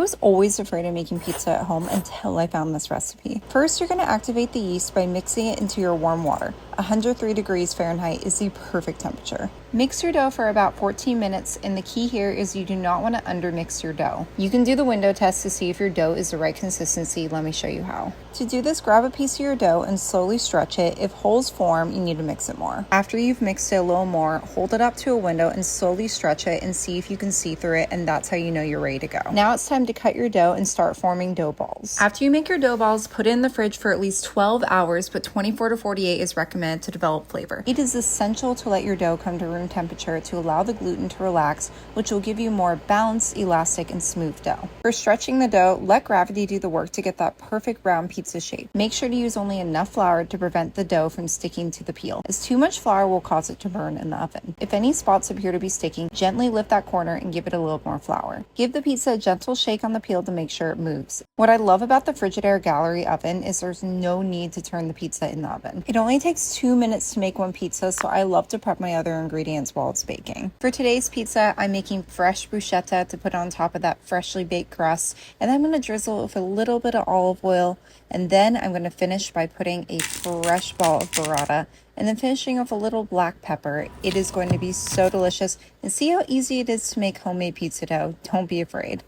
was always afraid of making pizza at home until I found this recipe. First, you're going to activate the yeast by mixing it into your warm water. 103 degrees Fahrenheit is the perfect temperature. Mix your dough for about 14 minutes, and the key here is you do not want to undermix your dough. You can do the window test to see if your dough is the right consistency. Let me show you how. To do this, grab a piece of your dough and slowly stretch it. If holes form, you need to mix it more. After you've mixed it a little more, hold it up to a window and slowly stretch it and see if you can see through it, and that's how you know you're ready to go. Now it's time to cut your dough and start forming dough balls. After you make your dough balls, put it in the fridge for at least 12 hours, but 24 to 48 is recommended to develop flavor. It is essential to let your dough come to room temperature to allow the gluten to relax, which will give you more balanced, elastic, and smooth dough. For stretching the dough, let gravity do the work to get that perfect round pizza shape. Make sure to use only enough flour to prevent the dough from sticking to the peel, as too much flour will cause it to burn in the oven. If any spots appear to be sticking, gently lift that corner and give it a little more flour. Give the pizza a gentle shake on the peel to make sure it moves. What I love about the Frigidaire Gallery oven is there's no need to turn the pizza in the oven. It only takes 2 minutes to make one pizza, so I love to prep my other ingredients while it's baking. For today's pizza, I'm making fresh bruschetta to put on top of that freshly baked crust, and I'm going to drizzle it with a little bit of olive oil, and then I'm going to finish by putting a fresh ball of burrata, and then finishing with a little black pepper. It is going to be so delicious, and see how easy it is to make homemade pizza dough. Don't be afraid.